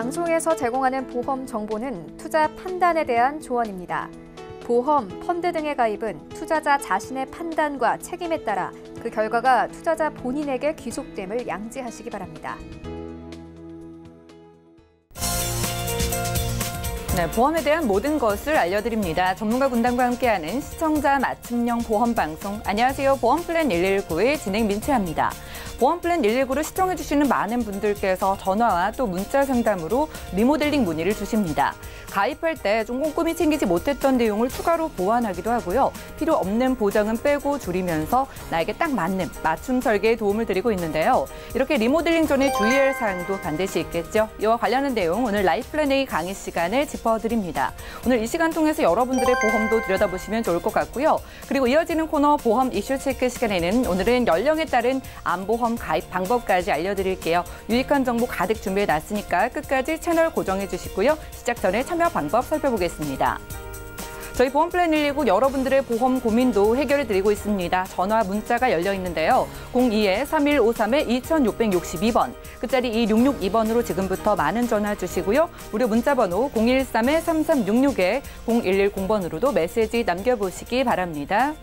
방송에서 제공하는 보험 정보는 투자 판단에 대한 조언입니다. 보험, 펀드 등의 가입은 투자자 자신의 판단과 책임에 따라 그 결과가 투자자 본인에게 귀속됨을 양지하시기 바랍니다. 네, 보험에 대한 모든 것을 알려드립니다. 전문가 군단과 함께하는 시청자 맞춤형 보험 방송. 안녕하세요. 보험플랜 119의 진행 민채합니다. 보험플랜 119를 시청해주시는 많은 분들께서 전화와 또 문자 상담으로 리모델링 문의를 주십니다. 가입할 때 좀 꼼꼼히 챙기지 못했던 내용을 추가로 보완하기도 하고요. 필요 없는 보장은 빼고 줄이면서 나에게 딱 맞는 맞춤 설계에 도움을 드리고 있는데요. 이렇게 리모델링 전에 주의할 사항도 반드시 있겠죠. 이와 관련한 내용 오늘 라이프플랜 A 강의 시간에 짚어드립니다. 오늘 이 시간 통해서 여러분들의 보험도 들여다보시면 좋을 것 같고요. 그리고 이어지는 코너 보험 이슈 체크 시간에는 오늘은 연령에 따른 암보험 가입 방법까지 알려드릴게요. 유익한 정보 가득 준비해놨으니까 끝까지 채널 고정해 주시고요. 시작 전에 참여 방법 살펴보겠습니다. 저희 보험플랜 119 여러분들의 보험 고민도 해결해드리고 있습니다. 전화 문자가 열려 있는데요. 02-3153-2662번, 끝자리 2662번으로 지금부터 많은 전화 주시고요. 무료 문자번호 013-3366-0110번으로도 메시지 남겨보시기 바랍니다.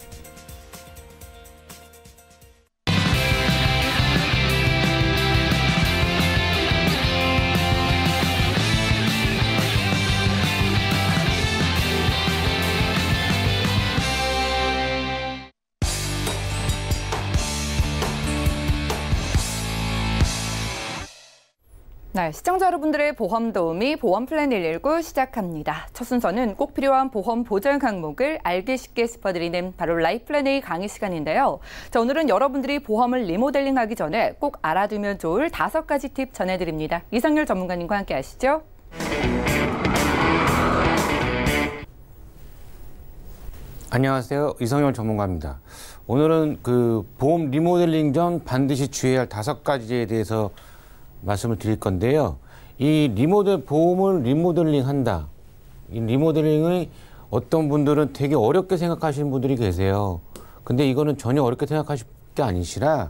네, 시청자 여러분들의 보험 도우미 보험플랜 119 시작합니다. 첫 순서는 꼭 필요한 보험 보장 항목을 알기 쉽게 짚어드리는 바로 라이프플랜 A 강의 시간인데요. 자, 오늘은 여러분들이 보험을 리모델링하기 전에 꼭 알아두면 좋을 5가지 팁 전해드립니다. 이성열 전문가님과 함께 하시죠. 안녕하세요. 이성열 전문가입니다. 오늘은 보험 리모델링 전 반드시 주의해야 할 5가지에 대해서 말씀을 드릴 건데요. 이 보험을 리모델링한다. 이 리모델링을 어떤 분들은 되게 어렵게 생각하시는 분들이 계세요. 근데 이거는 전혀 어렵게 생각하실 게 아니시라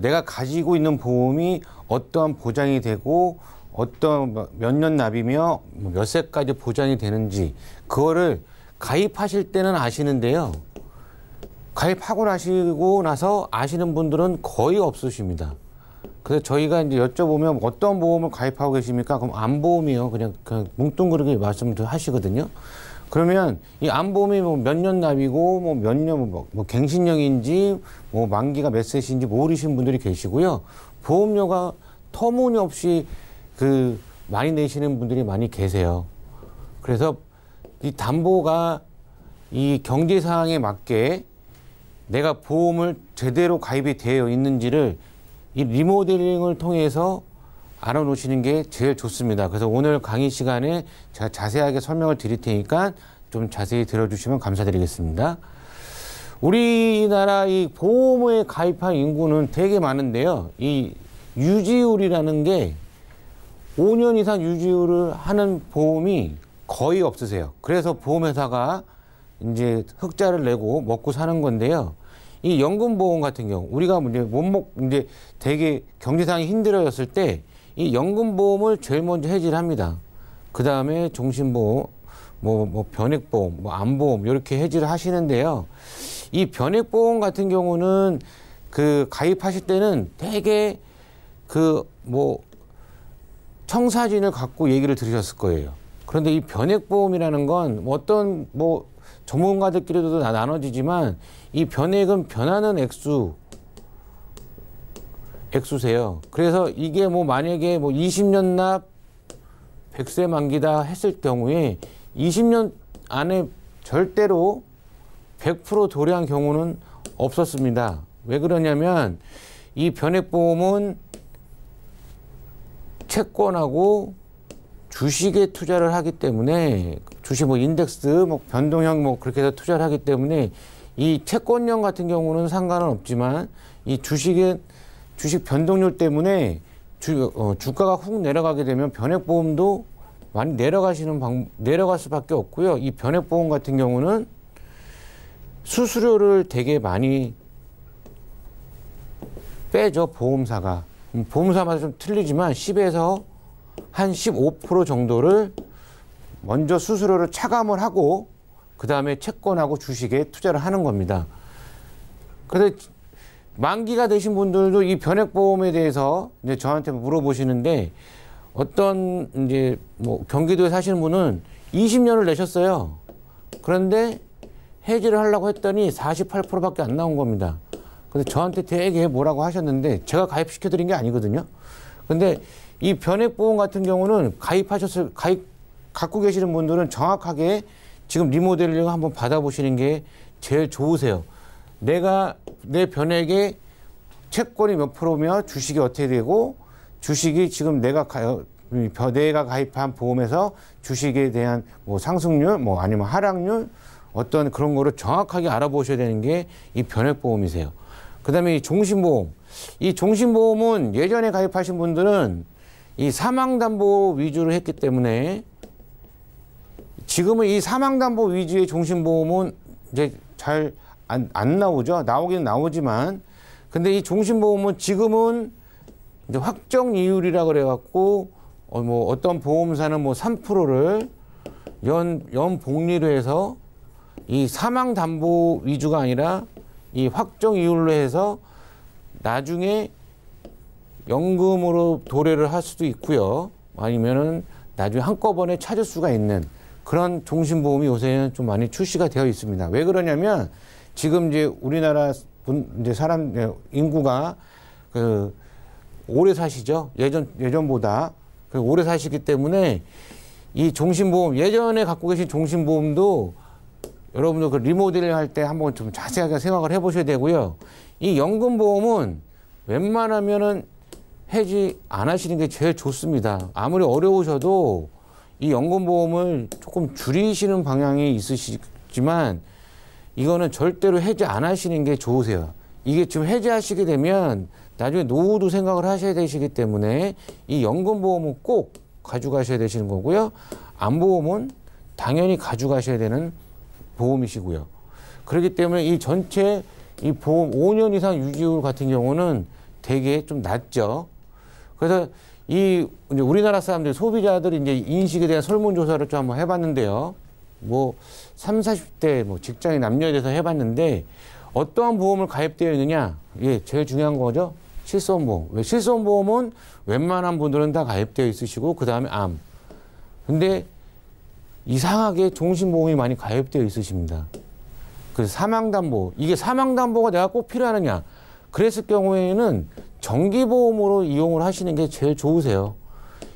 내가 가지고 있는 보험이 어떠한 보장이 되고 어떤 몇 년 납이며 몇 세까지 보장이 되는지 그거를 가입하실 때는 아시는데요. 가입하고 나시고 나서 아시는 분들은 거의 없으십니다. 그래서 저희가 이제 여쭤보면 어떤 보험을 가입하고 계십니까? 그럼 암보험이요. 그냥 뭉뚱그렇게 말씀을 하시거든요. 그러면 이 암보험이 몇 년 납이고 몇 년 갱신형인지 만기가 몇 세신지 모르시는 분들이 계시고요. 보험료가 터무니없이 많이 내시는 분들이 많이 계세요. 그래서 이 담보가 이 경제 상황에 맞게 내가 보험을 제대로 가입이 되어 있는지를 이 리모델링을 통해서 알아놓으시는 게 제일 좋습니다. 그래서 오늘 강의 시간에 제가 자세하게 설명을 드릴 테니까 좀 자세히 들어주시면 감사드리겠습니다. 우리나라 이 보험에 가입한 인구는 되게 많은데요. 이 유지율이라는 게 5년 이상 유지율을 하는 보험이 거의 없으세요. 그래서 보험회사가 이제 흑자를 내고 먹고 사는 건데요. 이 연금보험 같은 경우 우리가 이제 되게 경제상이 힘들어졌을 때 이 연금보험을 제일 먼저 해지를 합니다. 그 다음에 종신보험, 변액보험, 암보험 이렇게 해지를 하시는데요. 이 변액보험 같은 경우는 가입하실 때는 되게 청사진을 갖고 얘기를 들으셨을 거예요. 그런데 이 변액보험이라는 건 어떤 전문가들끼리도 나눠지지만 이 변액은 변하는 액수세요. 그래서 이게 만약에 20년 납 100세 만기다 했을 경우에 20년 안에 절대로 100% 도래한 경우는 없었습니다. 왜 그러냐면 이 변액보험은 채권하고 주식에 투자를 하기 때문에 주식 인덱스 변동형 그렇게 해서 투자를 하기 때문에 이 채권형 같은 경우는 상관은 없지만 이 주식 변동률 때문에 주가가 훅 내려가게 되면 변액보험도 많이 내려갈 수밖에 없고요. 이 변액보험 같은 경우는 수수료를 되게 많이 빼죠, 보험사가. 보험사마다 좀 틀리지만 10에서 한 15% 정도를 먼저 수수료를 차감을 하고 그 다음에 채권하고 주식에 투자를 하는 겁니다. 그래서 만기가 되신 분들도 이 변액보험에 대해서 이제 저한테 물어보시는데 어떤 이제 뭐 경기도에 사시는 분은 20년을 내셨어요. 그런데 해지를 하려고 했더니 48%밖에 안 나온 겁니다. 근데 저한테 되게 뭐라고 하셨는데 제가 가입시켜 드린 게 아니거든요. 근데 이 변액보험 같은 경우는 갖고 계시는 분들은 정확하게 지금 리모델링 한번 받아보시는 게 제일 좋으세요. 내 변액에 채권이 몇 프로며 주식이 어떻게 되고 주식이 지금 내가 가입한 보험에서 주식에 대한 뭐 상승률 뭐 아니면 하락률 어떤 그런 거를 정확하게 알아보셔야 되는 게 이 변액보험이세요. 그 다음에 이 종신보험. 이 종신보험은 예전에 가입하신 분들은 이 사망담보 위주로 했기 때문에 지금은 이 사망담보 위주의 종신보험은 이제 잘 안 나오죠. 나오긴 나오지만 근데 이 종신보험은 지금은 이제 확정 이율이라 그래갖고 뭐 어떤 보험사는 뭐 3%를 연 복리로 해서 이 사망 담보 위주가 아니라 이 확정 이율로 해서 나중에 연금으로 도래를 할 수도 있고요. 아니면은 나중에 한꺼번에 찾을 수가 있는 그런 종신보험이 요새는 좀 많이 출시가 되어 있습니다. 왜 그러냐면 지금 이제 우리나라 이제 인구가 오래 사시죠. 예전보다 오래 사시기 때문에 이 종신보험 예전에 갖고 계신 종신보험도 여러분들 그 리모델링 할 때 한번 좀 자세하게 생각을 해보셔야 되고요. 이 연금보험은 웬만하면은 해지 안 하시는 게 제일 좋습니다. 아무리 어려우셔도 이 연금보험을 조금 줄이시는 방향이 있으시지만 이거는 절대로 해지 안 하시는 게 좋으세요. 이게 지금 해지하시게 되면 나중에 노후도 생각을 하셔야 되시기 때문에 이 연금보험은 꼭 가져가셔야 되시는 거고요. 암보험은 당연히 가져가셔야 되는 보험이시고요. 그렇기 때문에 이 전체 이 보험 5년 이상 유지율 같은 경우는 되게 좀 낮죠. 그래서 이 이제 우리나라 사람들 소비자들이 이제 인식에 대한 설문조사를 좀 한번 해봤는데요. 뭐 30, 40대 뭐 직장인 남녀에 대해서 해봤는데 어떠한 보험을 가입되어 있느냐? 예, 제일 중요한 거죠. 실손보험. 왜 실손보험은 웬만한 분들은 다 가입되어 있으시고 그 다음에 암. 근데 이상하게 종신보험이 많이 가입되어 있으십니다. 그래서 사망담보. 이게 사망담보가 내가 꼭 필요하느냐? 그랬을 경우에는 정기보험으로 이용을 하시는 게 제일 좋으세요.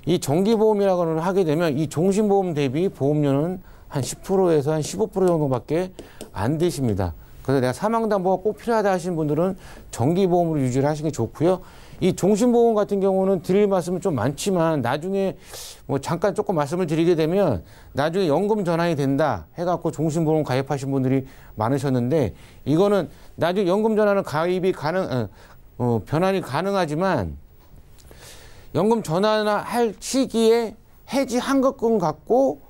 이 정기보험이라고 하게 되면 이 종신보험 대비 보험료는 한 10%에서 한 15% 정도밖에 안 되십니다. 그래서 내가 사망담보가 꼭 필요하다 하시는 분들은 정기보험으로 유지를 하시는 게 좋고요. 이 종신보험 같은 경우는 드릴 말씀은 좀 많지만 나중에 뭐 잠깐 조금 말씀을 드리게 되면 나중에 연금 전환이 된다 해갖고 종신보험 가입하신 분들이 많으셨는데 이거는 나중에 연금 전환은 가입이 변환이 가능하지만 연금 전환할 시기에 해지한 것금 갖고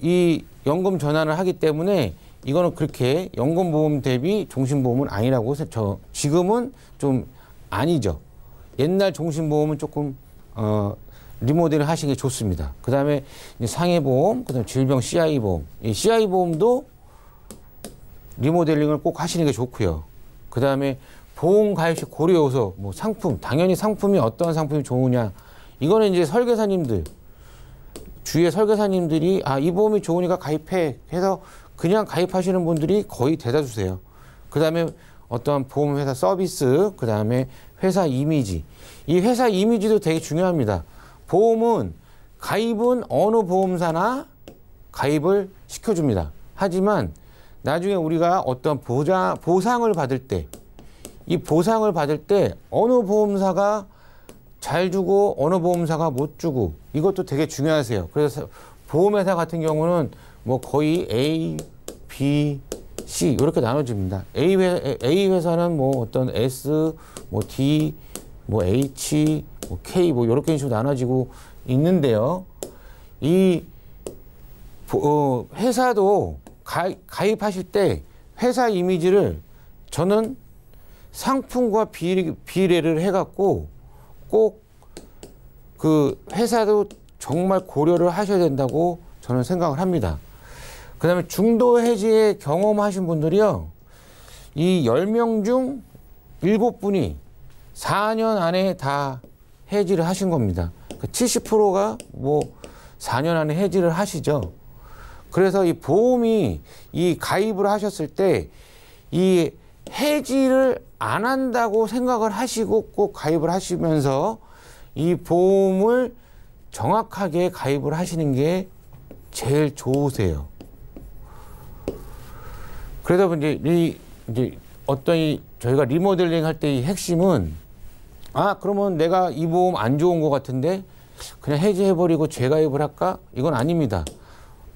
이 연금 전환을 하기 때문에 이거는 그렇게 연금보험 대비 종신보험은 아니라고 지금은 좀 아니죠. 옛날 종신보험은 조금 리모델을 하시는 게 좋습니다. 그 다음에 상해보험, 그 다음에 질병 CI보험. 이 CI보험도 리모델링을 꼭 하시는 게 좋고요. 그 다음에 보험 가입 시 고려 요소, 뭐 상품, 당연히 상품이 어떠한 상품이 좋으냐. 이거는 이제 설계사님들, 주위의 설계사님들이 이 보험이 좋으니까 가입해 해서 그냥 가입하시는 분들이 거의 대다수세요. 그 다음에 어떠한 보험회사 서비스, 그 다음에 회사 이미지. 이 회사 이미지도 되게 중요합니다. 보험은 가입은 어느 보험사나 가입을 시켜줍니다. 하지만 나중에 우리가 어떤 보상을 받을 때, 이 보상을 받을 때 어느 보험사가 잘 주고 어느 보험사가 못 주고 이것도 되게 중요하세요. 그래서 보험회사 같은 경우는 뭐 거의 A, B, C 이렇게 나눠집니다. A 회사는 뭐 어떤 S, 뭐 D, 뭐 H, 뭐 K 뭐 이렇게 식으로 나눠지고 있는데요. 이 회사도 가입하실 때 회사 이미지를 저는 상품과 비례를 해갖고 꼭 그 회사도 정말 고려를 하셔야 된다고 저는 생각을 합니다. 그 다음에 중도 해지 경험하신 분들이요. 이 10명 중 7분이 4년 안에 다 해지를 하신 겁니다. 70%가 뭐 4년 안에 해지를 하시죠. 그래서 이 보험이 이 가입을 하셨을 때 이 해지를 안 한다고 생각을 하시고 꼭 가입을 하시면서 이 보험을 정확하게 가입을 하시는 게 제일 좋으세요. 그러다 보니 이제 어떤 저희가 리모델링 할 때 이 핵심은 그러면 내가 이 보험 안 좋은 것 같은데 그냥 해지해버리고 재가입을 할까? 이건 아닙니다.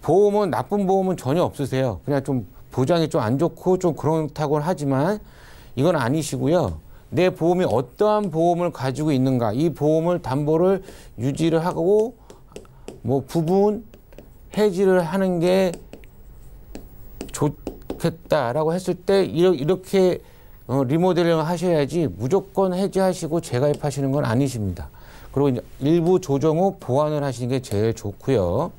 보험은 나쁜 보험은 전혀 없으세요. 그냥 좀 보장이 좀 안 좋고 좀 그렇다고는 하지만 이건 아니시고요. 내 보험이 어떠한 보험을 가지고 있는가, 이 보험을 담보를 유지를 하고 뭐 부분 해지를 하는 게 좋겠다라고 했을 때 이렇게 리모델링을 하셔야지 무조건 해지하시고 재가입하시는 건 아니십니다. 그리고 이제 일부 조정 후 보완을 하시는 게 제일 좋고요.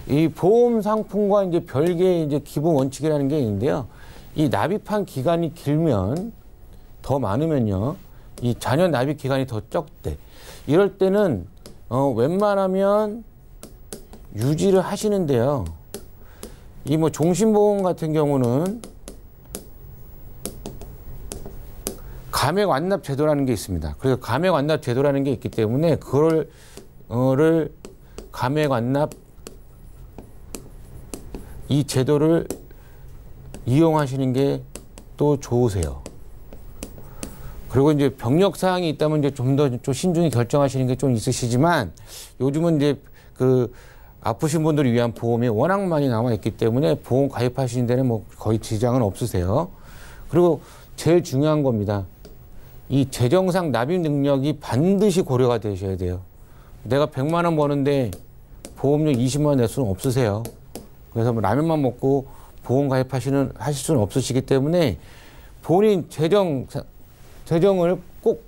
이 보험 상품과 이제 별개의 이제 기본 원칙이라는 게 있는데요. 이 납입한 기간이 길면 더 많으면요. 이 잔여 납입 기간이 더 적대. 이럴 때는 웬만하면 유지를 하시는데요. 이 뭐 종신보험 같은 경우는 감액 완납 제도라는 게 있습니다. 그래서 감액 완납 제도라는 게 있기 때문에 그거를 감액 완납 이 제도를 이용하시는 게 또 좋으세요. 그리고 이제 병력 사항이 있다면 이제 좀 더 좀 신중히 결정하시는 게 좀 있으시지만 요즘은 이제 그 아프신 분들을 위한 보험이 워낙 많이 나와 있기 때문에 보험 가입하시는 데는 뭐 거의 지장은 없으세요. 그리고 제일 중요한 겁니다. 이 재정상 납입 능력이 반드시 고려가 되셔야 돼요. 내가 100만 원 버는데 보험료 20만 원 낼 수는 없으세요. 그래서 뭐 라면만 먹고 보험 가입하실 수는 없으시기 때문에 본인 재정을 꼭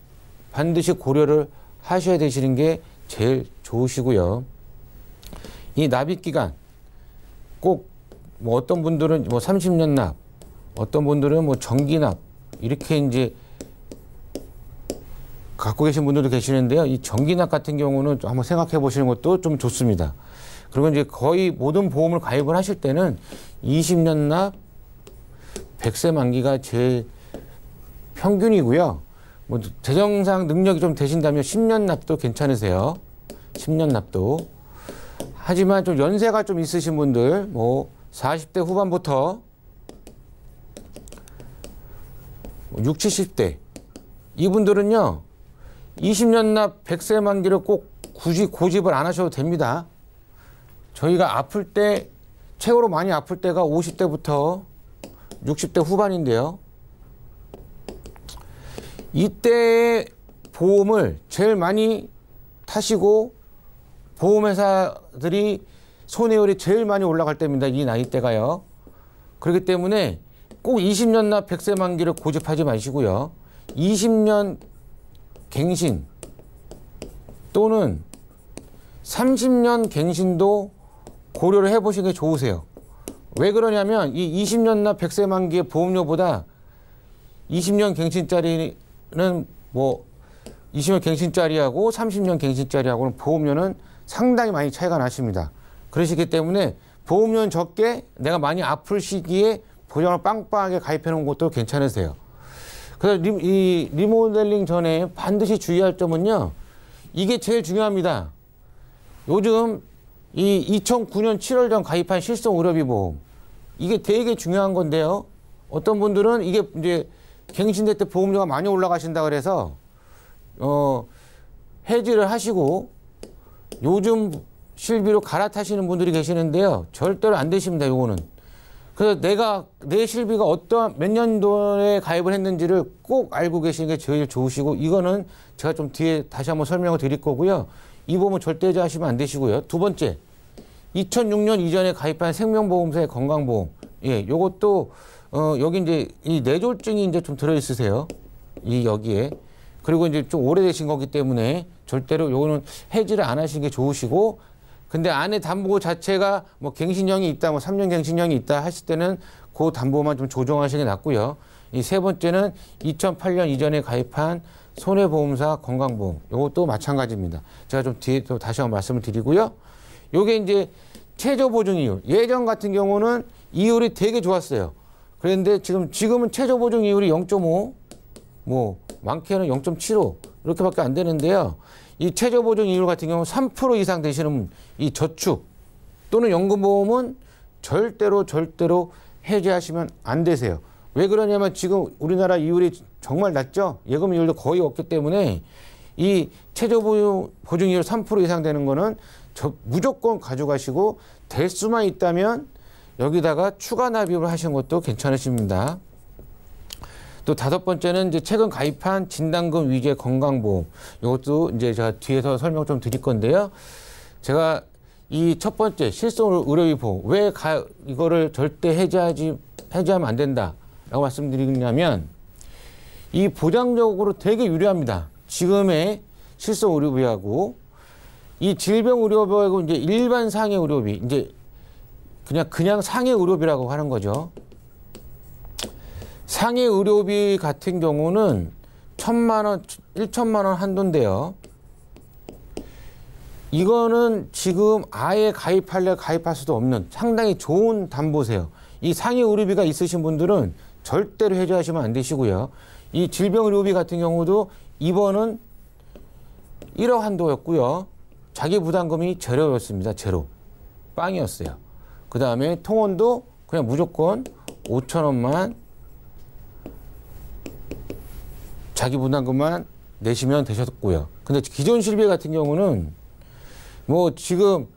반드시 고려를 하셔야 되시는 게 제일 좋으시고요. 이 납입 기간 꼭 뭐 어떤 분들은 뭐 30년 납, 어떤 분들은 뭐 정기 납 이렇게 이제 갖고 계신 분들도 계시는데요. 이 정기 납 같은 경우는 한번 생각해 보시는 것도 좀 좋습니다. 그리고 이제 거의 모든 보험을 가입을 하실 때는 20년 납, 100세 만기가 제일 평균이고요. 뭐 재정상 능력이 좀 되신다면 10년 납도 괜찮으세요. 10년 납도. 하지만 좀 연세가 좀 있으신 분들, 뭐 40대 후반부터 60, 70대 이분들은요. 20년 납 100세 만기를 꼭 굳이 고집을 안 하셔도 됩니다. 저희가 아플 때 최고로 많이 아플 때가 50대부터 60대 후반인데요. 이때 보험을 제일 많이 타시고 보험회사들이 손해율이 제일 많이 올라갈 때입니다. 이 나이대가요. 그렇기 때문에 꼭 20년 납 100세 만기를 고집하지 마시고요. 20년 갱신 또는 30년 갱신도 고려를 해보시는 게 좋으세요. 왜 그러냐면 이 20년 납 100세 만기의 보험료보다 20년 갱신짜리는 뭐 20년 갱신짜리하고 30년 갱신짜리하고는 보험료는 상당히 많이 차이가 나십니다. 그러시기 때문에 보험료는 적게 내가 많이 아플 시기에 보장을 빵빵하게 가입해 놓은 것도 괜찮으세요. 그래서 이 리모델링 전에 반드시 주의할 점은요. 이게 제일 중요합니다. 요즘 이 2009년 7월 전 가입한 실손 의료비 보험 이게 되게 중요한 건데요. 어떤 분들은 이게 이제 갱신될 때 보험료가 많이 올라가신다 그래서 해지를 하시고 요즘 실비로 갈아타시는 분들이 계시는데요. 절대로 안 되십니다. 요거는. 그래서 내 실비가 어떠한 몇 년도에 가입을 했는지를 꼭 알고 계시는 게 제일 좋으시고 이거는 제가 좀 뒤에 다시 한번 설명을 드릴 거고요. 이 보험은 절대 해지하시면 안 되시고요. 두 번째, 2006년 이전에 가입한 생명보험사의 건강보험. 예, 요것도 여기 이제 이 뇌졸중이 이제 좀 들어 있으세요. 여기에. 그리고 이제 좀 오래되신 거기 때문에 절대로 요거는 해지를 안 하시는 게 좋으시고, 근데 안에 담보 자체가 뭐 갱신형이 있다, 뭐 3년 갱신형이 있다 하실 때는 그 담보만 좀 조정하시는 게 낫고요. 이 세 번째는 2008년 이전에 가입한 손해보험사 건강보험. 요것도 마찬가지입니다. 제가 좀 뒤에 또 다시 한번 말씀을 드리고요. 요게 이제 최저보증 이율. 예전 같은 경우는 이율이 되게 좋았어요. 그런데 지금은 최저보증 이율이 0.5, 뭐 많게는 0.75 이렇게밖에 안 되는데요. 이 최저보증 이율 같은 경우 3% 이상 되시는 이 저축 또는 연금보험은 절대로 해지하시면 안 되세요. 왜 그러냐면 지금 우리나라 이율이 정말 낮죠. 예금 이율도 거의 없기 때문에 이 최저보증 이율 3% 이상 되는 거는 무조건 가져가시고, 될 수만 있다면 여기다가 추가 납입을 하시는 것도 괜찮으십니다. 또 다섯 번째는 이제 최근 가입한 진단금 위주의 건강보험. 이것도 이제 제가 뒤에서 설명 좀 드릴 건데요. 제가 이 첫 번째 실손 의료비 보험, 왜 이거를 절대 해지하면 안 된다라고 말씀드리냐면, 이 보장적으로 되게 유리합니다. 지금의 실손 의료비하고 이 질병 의료비하고 이제 일반 상해 의료비, 이제 그냥 상해 의료비라고 하는 거죠. 상해 의료비 같은 경우는 1,000만 원, 1천만 원 한도인데요. 이거는 지금 아예 가입할 수도 없는 상당히 좋은 담보세요. 이 상해 의료비가 있으신 분들은 절대로 해지하시면 안 되시고요. 이 질병 의료비 같은 경우도 이번은 1억 한도였고요. 자기 부담금이 제로였습니다. 제로. 빵이었어요. 그 다음에 통원도 그냥 무조건 5,000원만 자기 부담금만 내시면 되셨고요. 근데 기존 실비 같은 경우는 뭐 지금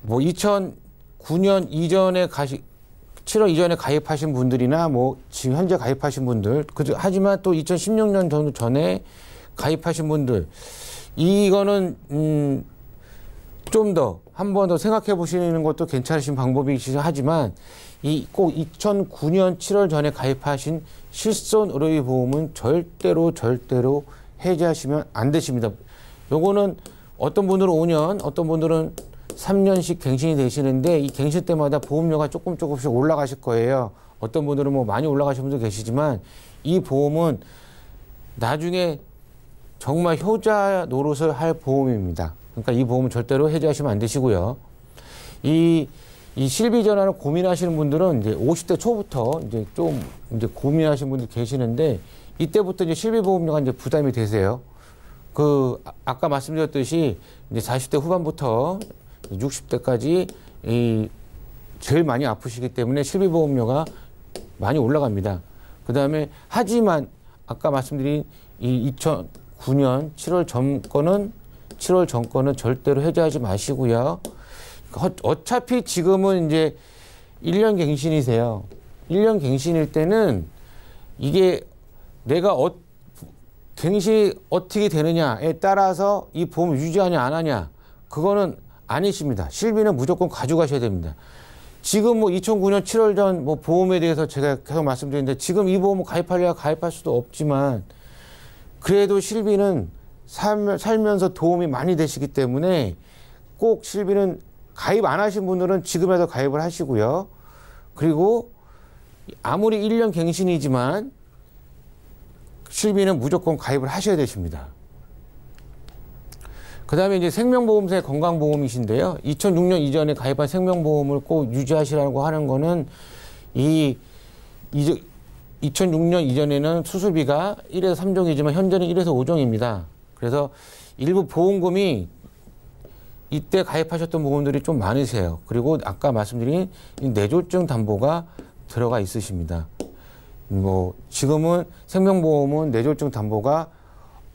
2009년 이전에 7월 이전에 가입하신 분들이나 뭐 지금 현재 가입하신 분들, 하지만 또 2016년 정도 전에 가입하신 분들, 이거는 좀 더 한 번 더 생각해 보시는 것도 괜찮으신 방법이시긴 하지만, 꼭 2009년 7월 전에 가입하신 실손 의료비 보험은 절대로 해지하시면 안 되십니다. 요거는 어떤 분들은 5년, 어떤 분들은 3년씩 갱신이 되시는데, 이 갱신 때마다 보험료가 조금씩 올라가실 거예요. 어떤 분들은 뭐 많이 올라가신 분도 계시지만, 이 보험은 나중에 정말 효자 노릇을 할 보험입니다. 그러니까 이 보험은 절대로 해지하시면 안 되시고요. 이 실비 전환을 고민하시는 분들은 이제 50대 초부터 이제 고민하시는 분들 계시는데, 이때부터 이제 실비 보험료가 이제 부담이 되세요. 아까 말씀드렸듯이 이제 40대 후반부터 60대까지 제일 많이 아프시기 때문에 실비 보험료가 많이 올라갑니다. 그 다음에 하지만 아까 말씀드린 이 2009년 7월 전거는 절대로 해지하지 마시고요. 어차피 지금은 이제 1년 갱신이세요. 1년 갱신일 때는 이게 내가 갱신이 어떻게 되느냐에 따라서 이 보험을 유지하냐 안 하냐, 그거는 아니십니다. 실비는 무조건 가져가셔야 됩니다. 지금 뭐 2009년 7월 전 뭐 보험에 대해서 제가 계속 말씀드리는데, 지금 이 보험을 가입하려고 가입할 수도 없지만, 그래도 실비는 살면서 도움이 많이 되시기 때문에 꼭 실비는 가입 안 하신 분들은 지금에도 가입을 하시고요. 그리고 아무리 1년 갱신이지만 실비는 무조건 가입을 하셔야 되십니다. 그 다음에 이제 생명보험사의 건강보험이신데요. 2006년 이전에 가입한 생명보험을 꼭 유지하시라고 하는 거는 2006년 이전에는 수술비가 1에서 3종이지만 현재는 1에서 5종입니다. 그래서 일부 보험금이 이때 가입하셨던 보험들이 좀 많으세요. 그리고 아까 말씀드린 뇌졸중 담보가 들어가 있으십니다. 뭐 지금은 생명보험은 뇌졸중 담보가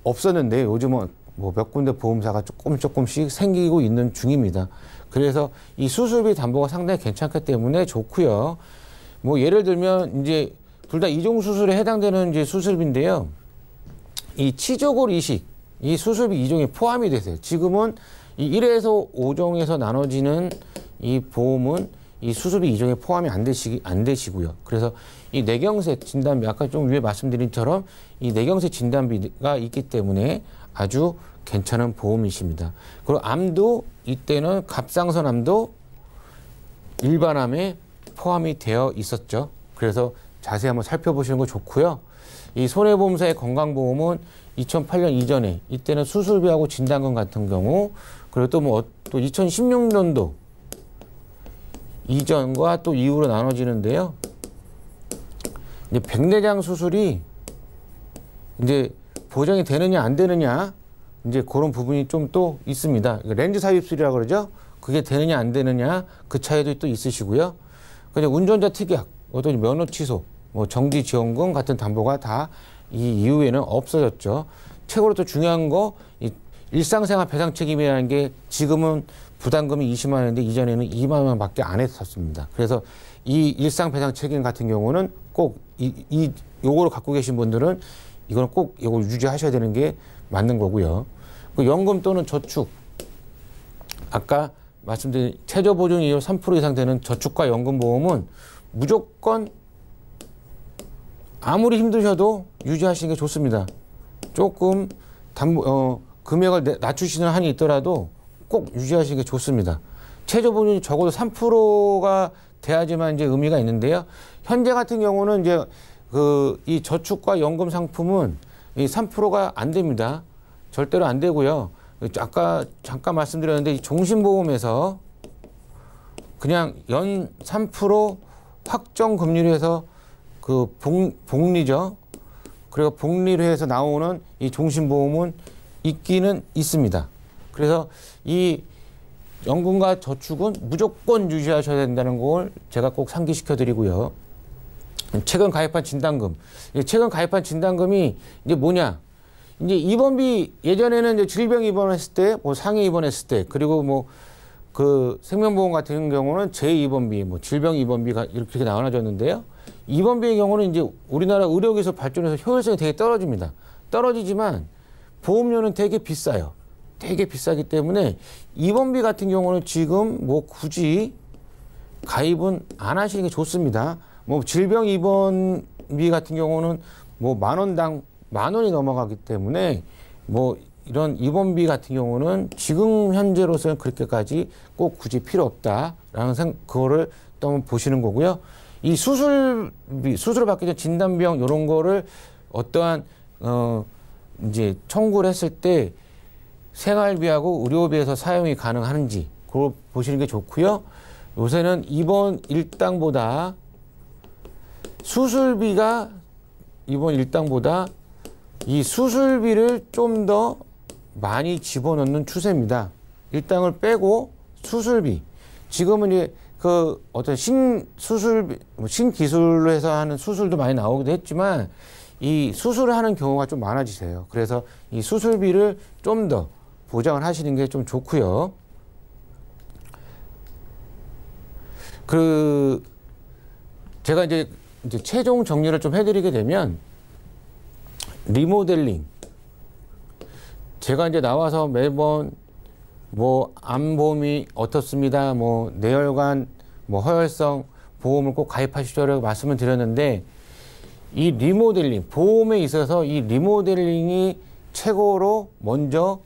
없었는데, 요즘은 뭐 몇 군데 보험사가 조금씩 생기고 있는 중입니다. 그래서 이 수술비 담보가 상당히 괜찮기 때문에 좋고요. 뭐 예를 들면 이제 둘 다 이종 수술에 해당되는 이제 수술비인데요. 이 치조골 이식, 이 수술비 2종이 포함이 되세요. 지금은 이 1에서 5종에서 나눠지는 이 보험은 이 수술비 이종에 포함이 안 되시고요. 그래서 이 뇌경색 진단비, 아까 좀 위에 말씀드린 처럼 이 뇌경색 진단비가 있기 때문에 아주 괜찮은 보험이십니다. 그리고 암도 이때는 갑상선암도 일반암에 포함이 되어 있었죠. 그래서 자세히 한번 살펴보시는 거 좋고요. 이 손해보험사의 건강보험은 2008년 이전에 이때는 수술비하고 진단금 같은 경우, 그리고 또 2016년도 이전과 또 이후로 나눠지는데요. 이제 백내장 수술이 이제 보장이 되느냐 안 되느냐, 이제 그런 부분이 좀 또 있습니다. 렌즈 삽입술이라고 그러죠. 그게 되느냐 안 되느냐, 그 차이도 또 있으시고요. 그냥 운전자 특약, 어떤 면허 취소, 뭐 정지 지원금 같은 담보가 다 이 이후에는 없어졌죠. 최고로 또 중요한 거, 이 일상생활 배상 책임이라는 게 지금은 부담금이 20만 원인데 이전에는 2만 원밖에 안 했었습니다. 그래서 이 일상 배상 책임 같은 경우는 꼭 요거를 갖고 계신 분들은 이거는 꼭 이걸 유지하셔야 되는 게 맞는 거고요. 그 연금 또는 저축, 아까 말씀드린 최저 보증이율 3% 이상 되는 저축과 연금보험은 무조건 아무리 힘드셔도 유지하시는 게 좋습니다. 조금 금액을 낮추시는 한이 있더라도 꼭 유지하시는 게 좋습니다. 최저 보증이 적어도 3%가 돼야지만 이제 의미가 있는데요. 현재 같은 경우는 이제 이 저축과 연금 상품은 이 3%가 안 됩니다. 절대로 안 되고요. 아까 잠깐 말씀드렸는데 이 종신보험에서 그냥 연 3% 확정 금리로 해서 그 복리죠. 그리고 복리로 해서 나오는 이 종신보험은 있기는 있습니다. 그래서 이 연금과 저축은 무조건 유지하셔야 된다는 걸 제가 꼭 상기시켜 드리고요. 최근 가입한 진단금. 최근 가입한 진단금이 이제 뭐냐? 이제 입원비, 예전에는 이제 질병 입원했을 때, 뭐 상해 입원했을 때, 그리고 뭐 그 생명보험 같은 경우는 재입원비, 뭐 질병 입원비가 이렇게 나눠졌는데요. 입원비의 경우는 이제 우리나라 의료기술 발전해서 효율성이 되게 떨어집니다. 떨어지지만 보험료는 되게 비싸요. 되게 비싸기 때문에 입원비 같은 경우는 지금 뭐 굳이 가입은 안 하시는 게 좋습니다. 뭐 질병 입원비 같은 경우는 뭐 10,000원당 10,000원이 넘어가기 때문에 뭐 이런 입원비 같은 경우는 지금 현재로서는 그렇게까지 꼭 굳이 필요 없다라는 그거를 또 한번 보시는 거고요. 이 수술비, 수술을 받기 전 진단비용 이런 거를 어떠한 이제 청구를 했을 때 생활비하고 의료비에서 사용이 가능한지 그걸 보시는 게 좋고요. 요새는 입원 일당보다 수술비가 입원 일당보다 이 수술비를 좀 더 많이 집어넣는 추세입니다. 일당을 빼고 수술비. 지금은 이제 그 어떤 신기술로 해서 하는 수술도 많이 나오기도 했지만 이 수술을 하는 경우가 좀 많아지세요. 그래서 이 수술비를 좀 더 보장을 하시는 게 좀 좋고요. 제가 이제 최종 정리를 좀 해드리게 되면 리모델링. 제가 이제 나와서 매번 뭐 암보험이 어떻습니다. 뭐 뇌혈관, 뭐 허혈성 보험을 꼭 가입하시라고 말씀을 드렸는데 이 리모델링, 보험에 있어서 이 리모델링이 최고로 먼저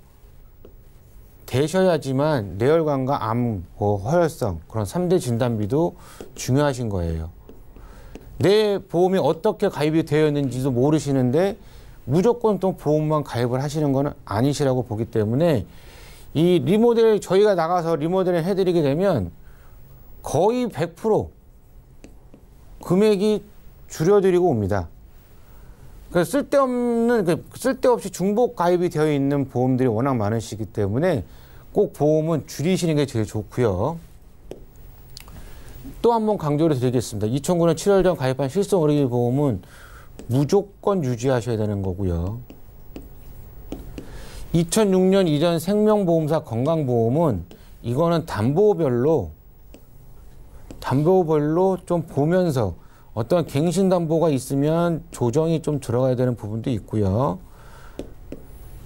되셔야지만 뇌혈관과 암, 뭐 허혈성 그런 3대 진단비도 중요하신 거예요. 내 보험이 어떻게 가입이 되어 있는지도 모르시는데 무조건 또 보험만 가입을 하시는 건 아니시라고 보기 때문에 이 리모델, 저희가 나가서 리모델링 해드리게 되면 거의 100% 금액이 줄여드리고 옵니다. 그러니까 쓸데없이 중복 가입이 되어 있는 보험들이 워낙 많으시기 때문에 꼭 보험은 줄이시는 게 제일 좋고요. 또 한 번 강조를 드리겠습니다. 2009년 7월 전 가입한 실손의료보험은 무조건 유지하셔야 되는 거고요. 2006년 이전 생명보험사 건강보험은 이거는 담보별로 좀 보면서 어떤 갱신담보가 있으면 조정이 좀 들어가야 되는 부분도 있고요.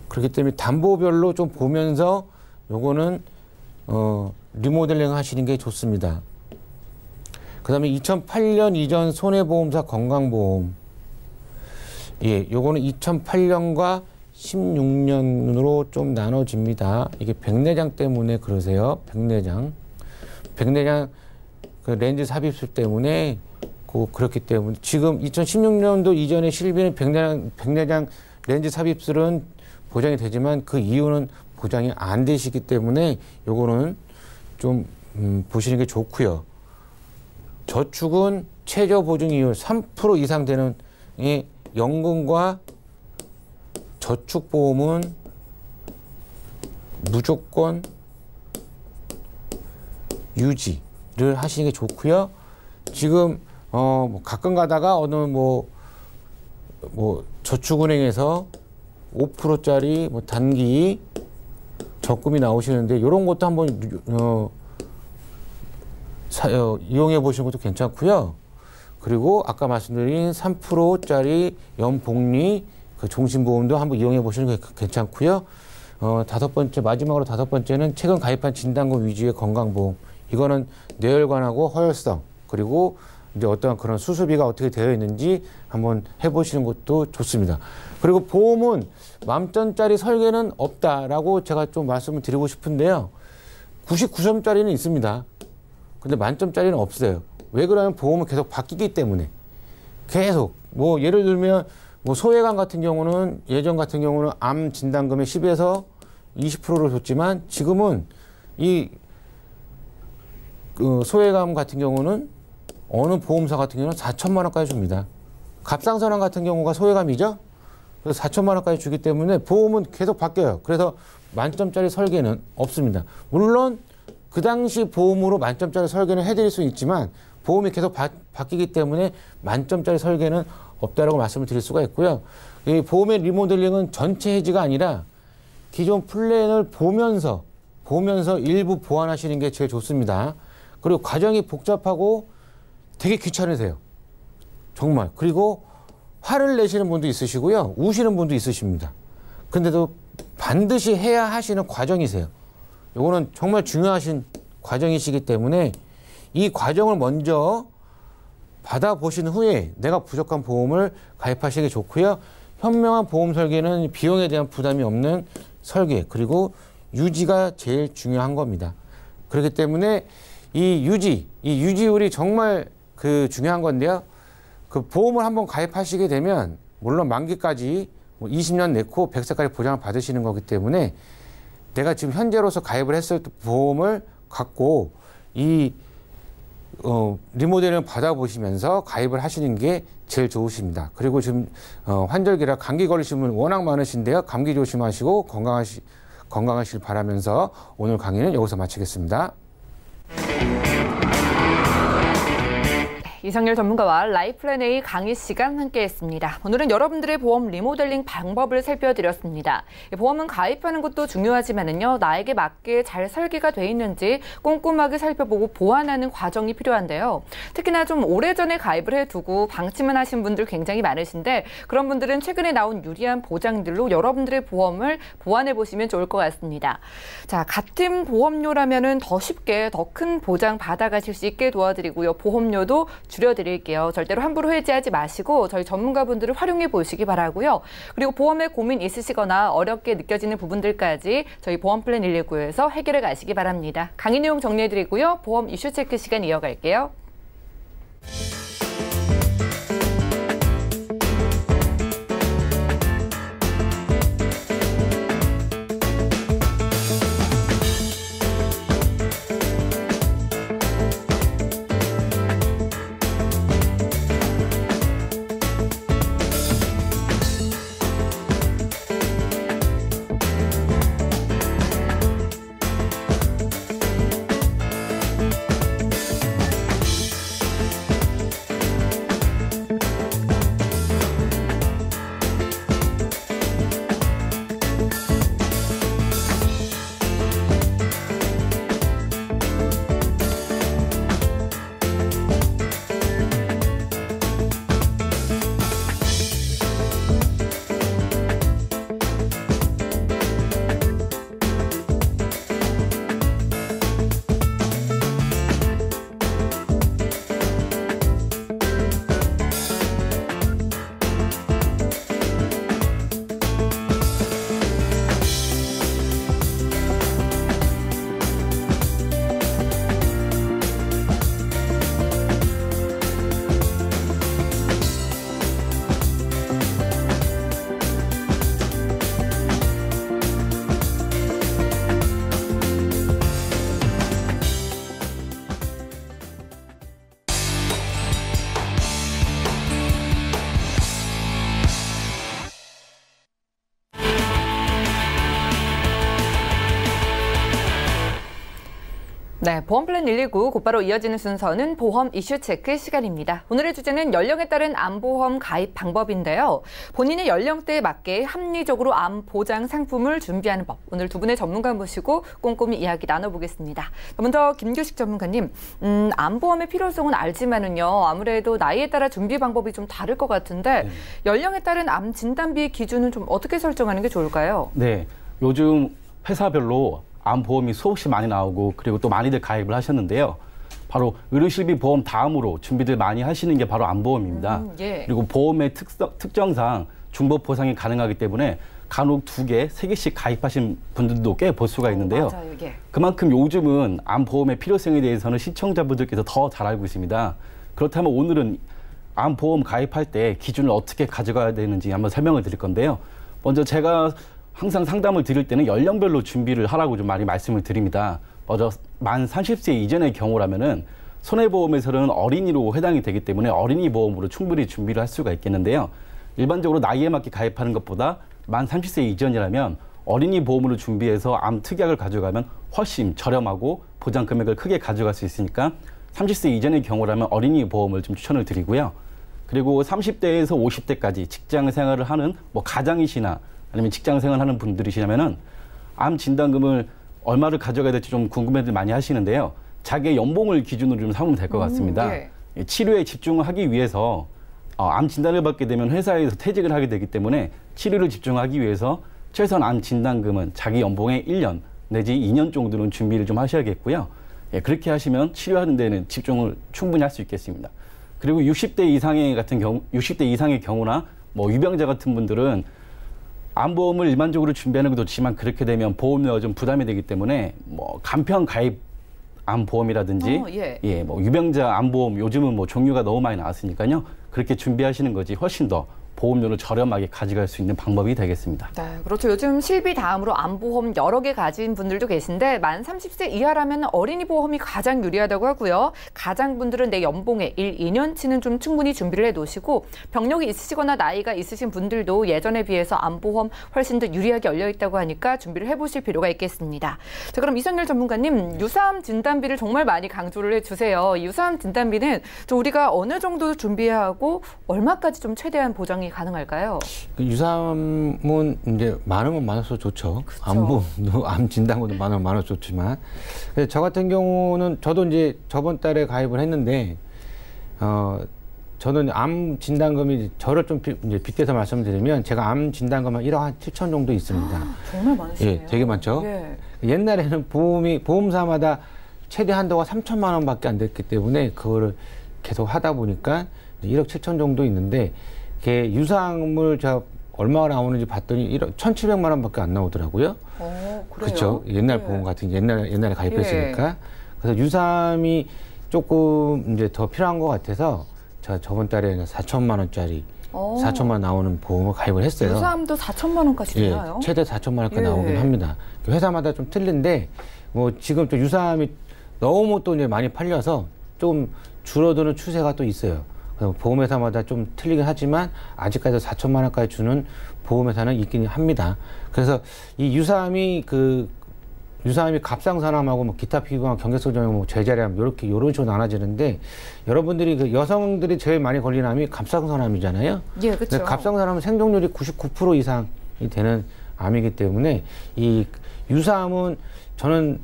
그렇기 때문에 담보별로 좀 보면서 요거는 리모델링 하시는 게 좋습니다. 그다음에 2008년 이전 손해보험사 건강보험. 예, 요거는 2008년과 16년으로 좀 나눠집니다. 이게 백내장 때문에 그러세요. 백내장 그 렌즈 삽입술 때문에 그렇기 때문에 지금 2016년도 이전에 실비는 백내장 렌즈 삽입술은 보장이 되지만 그 이유는 보장이 안 되시기 때문에 요거는 좀 보시는 게 좋고요. 저축은 최저 보증 이율 3% 이상 되는 연금과 저축보험은 무조건 유지를 하시는 게 좋고요. 지금 가끔 가다가 어느 저축은행에서 5%짜리 단기 적금이 나오시는데 이런 것도 한번 이용해 보시는 것도 괜찮고요. 그리고 아까 말씀드린 3%짜리 연복리 그 종신보험도 한번 이용해 보시는 게 괜찮고요. 마지막으로 다섯 번째는 최근 가입한 진단금 위주의 건강보험. 이거는 뇌혈관하고 허혈성 그리고 이제 어떤 그런 수술비가 어떻게 되어 있는지 한번 해보시는 것도 좋습니다. 그리고 보험은 만점짜리 설계는 없다라고 제가 좀 말씀을 드리고 싶은데요. 99점짜리는 있습니다. 근데 만점짜리는 없어요. 왜 그러냐면 보험은 계속 바뀌기 때문에 계속 예를 들면 소외감 같은 경우는 예전 같은 경우는 암 진단금의 10에서 20%를 줬지만 지금은 소외감 같은 경우는 어느 보험사 같은 경우는 4천만 원까지 줍니다. 갑상선암 같은 경우가 소외감이죠. 그래서 4천만 원까지 주기 때문에 보험은 계속 바뀌어요. 그래서 만점짜리 설계는 없습니다. 물론 그 당시 보험으로 만점짜리 설계는 해드릴 수 있지만 보험이 계속 바뀌기 때문에 만점짜리 설계는 없다라고 말씀을 드릴 수가 있고요. 이 보험의 리모델링은 전체 해지가 아니라 기존 플랜을 보면서 일부 보완하시는 게 제일 좋습니다. 그리고 과정이 복잡하고 되게 귀찮으세요. 정말. 그리고 화를 내시는 분도 있으시고요. 우시는 분도 있으십니다. 근데도 반드시 해야 하시는 과정이세요. 요거는 정말 중요하신 과정이시기 때문에 이 과정을 먼저 받아보신 후에 내가 부족한 보험을 가입하시는 게 좋고요. 현명한 보험 설계는 비용에 대한 부담이 없는 설계 그리고 유지가 제일 중요한 겁니다. 그렇기 때문에 이 유지율이 정말 중요한 건데요. 그 보험을 한번 가입하시게 되면 물론 만기까지 20년 내고 100세까지 보장을 받으시는 거기 때문에 내가 지금 현재로서 가입을 했을 때 보험을 갖고 리모델링을 받아보시면서 가입을 하시는 게 제일 좋으십니다. 그리고 지금 환절기라 감기 걸리신 분 워낙 많으신데요. 감기 조심하시고 건강하시길 바라면서 오늘 강의는 여기서 마치겠습니다. 이성열 전문가와 라이플랜 A 강의 시간 함께했습니다. 오늘은 여러분들의 보험 리모델링 방법을 살펴드렸습니다. 보험은 가입하는 것도 중요하지만은요, 나에게 맞게 잘 설계가 돼 있는지 꼼꼼하게 살펴보고 보완하는 과정이 필요한데요. 특히나 좀 오래전에 가입을 해두고 방치만 하신 분들 굉장히 많으신데 그런 분들은 최근에 나온 유리한 보장들로 여러분들의 보험을 보완해 보시면 좋을 것 같습니다. 자, 같은 보험료라면은 더 쉽게 더 큰 보장 받아가실 수 있게 도와드리고요. 보험료도 줄여드릴게요. 절대로 함부로 해지하지 마시고 저희 전문가분들을 활용해 보시기 바라고요. 그리고 보험에 고민 있으시거나 어렵게 느껴지는 부분들까지 저희 보험플랜 119에서 해결해 가시기 바랍니다. 강의 내용 정리해드리고요. 보험 이슈 체크 시간 이어갈게요. 네, 보험 플랜 119 곧바로 이어지는 순서는 보험 이슈 체크 시간입니다. 오늘의 주제는 연령에 따른 암보험 가입 방법인데요. 본인의 연령대에 맞게 합리적으로 암 보장 상품을 준비하는 법. 오늘 두 분의 전문가 모시고 꼼꼼히 이야기 나눠보겠습니다. 먼저 김규식 전문가님, 암보험의 필요성은 알지만은요. 아무래도 나이에 따라 준비 방법이 좀 다를 것 같은데 연령에 따른 암 진단비 기준은 좀 어떻게 설정하는 게 좋을까요? 네, 요즘 회사별로 암보험이 수없이 많이 나오고 그리고 또 많이들 가입을 하셨는데요. 바로 의료실비 보험 다음으로 준비들 많이 하시는 게 바로 암보험입니다. 예. 그리고 보험의 특정상 중복 보상이 가능하기 때문에 간혹 2개, 3개씩 가입하신 분들도 꽤 볼 수가 있는데요. 맞아요, 예. 그만큼 요즘은 암보험의 필요성에 대해서는 시청자분들께서 더 잘 알고 있습니다. 그렇다면 오늘은 암보험 가입할 때 기준을 어떻게 가져가야 되는지 한번 설명을 드릴 건데요. 먼저 제가 항상 상담을 드릴 때는 연령별로 준비를 하라고 좀 많이 말씀을 드립니다. 먼저 만 30세 이전의 경우라면은 손해보험에서는 어린이로 해당이 되기 때문에 어린이 보험으로 충분히 준비를 할 수가 있겠는데요. 일반적으로 나이에 맞게 가입하는 것보다 만 30세 이전이라면 어린이 보험으로 준비해서 암 특약을 가져가면 훨씬 저렴하고 보장 금액을 크게 가져갈 수 있으니까 30세 이전의 경우라면 어린이 보험을 좀 추천을 드리고요. 그리고 30대에서 50대까지 직장 생활을 하는 가장이시나 아니면 직장 생활하는 분들이시라면은 암 진단금을 얼마를 가져가야 될지 좀 궁금해들 많이 하시는데요. 자기의 연봉을 기준으로 좀 삼으면 될 것 같습니다. 예. 치료에 집중을 하기 위해서 암 진단을 받게 되면 회사에서 퇴직을 하게 되기 때문에 치료를 집중하기 위해서 최소한 암 진단금은 자기 연봉의 1년 내지 2년 정도는 준비를 좀 하셔야겠고요. 예, 그렇게 하시면 치료하는 데는 집중을 충분히 할 수 있겠습니다. 그리고 60대 이상의 경우나 유병자 같은 분들은 암보험을 일반적으로 준비하는 것도 좋지만 그렇게 되면 보험료가 좀 부담이 되기 때문에 간편 가입 암보험이라든지 유병자 암보험 요즘은 종류가 너무 많이 나왔으니까요. 그렇게 준비하시는 것이 훨씬 더 보험료를 저렴하게 가져갈 수 있는 방법이 되겠습니다. 네, 그렇죠. 요즘 실비 다음으로 암보험 여러 개 가진 분들도 계신데 만 30세 이하라면 어린이 보험이 가장 유리하다고 하고요. 가장분들은 내 연봉의 1, 2년치는 좀 충분히 준비를 해놓으시고 병력이 있으시거나 나이가 있으신 분들도 예전에 비해서 암보험 훨씬 더 유리하게 열려있다고 하니까 준비를 해보실 필요가 있겠습니다. 자, 그럼 이성열 전문가님, 유사암 진단비를 정말 많이 강조를 해주세요. 유사암 진단비는 우리가 어느 정도 준비해야 하고 얼마까지 좀 최대한 보장이 가능할까요? 유사암은 이제 많으면 많을수록 좋죠. 암보험도 암 진단금도 많으면 많을수록 좋지만, 저 같은 경우는 저도 이제 저번 달에 가입을 했는데, 저는 암 진단금이 저를 좀 이제 빗대서 말씀드리면 제가 암 진단금 한 1억 7천 정도 있습니다. 정말 많으시네요. 예, 되게 많죠. 예. 옛날에는 보험사마다 최대 한도가 3천만 원밖에 안 됐기 때문에 그거를 계속 하다 보니까 1억 7천 정도 있는데. 유사암을 제가 얼마가 나오는지 봤더니 1,700만 원밖에 안 나오더라고요. 그래요? 그렇죠. 옛날 보험 같은 옛날에 가입했으니까. 그래서 유사암이 조금 이제 더 필요한 것 같아서 제가 저번 달에 4천만 원짜리 4천만 원 나오는 보험을 가입을 했어요. 유사암도 4천만 원까지 되나요? 최대 4천만 원까지 나오긴 합니다. 회사마다 좀 틀린데 지금 또 유사암이 너무 또 이제 많이 팔려서 좀 줄어드는 추세가 또 있어요. 보험회사마다 좀 틀리긴 하지만 아직까지도 4천만 원까지 주는 보험회사는 있긴 합니다. 그래서 이 유사암이 갑상선암하고 기타 피부암, 경계성 전염, 제자리암 이런 식으로 나눠지는데 여러분들이 여성들이 제일 많이 걸리는 암이 갑상선암이잖아요. 예, 그렇죠. 갑상선암은 생존율이 99% 이상이 되는 암이기 때문에 이 유사암은 저는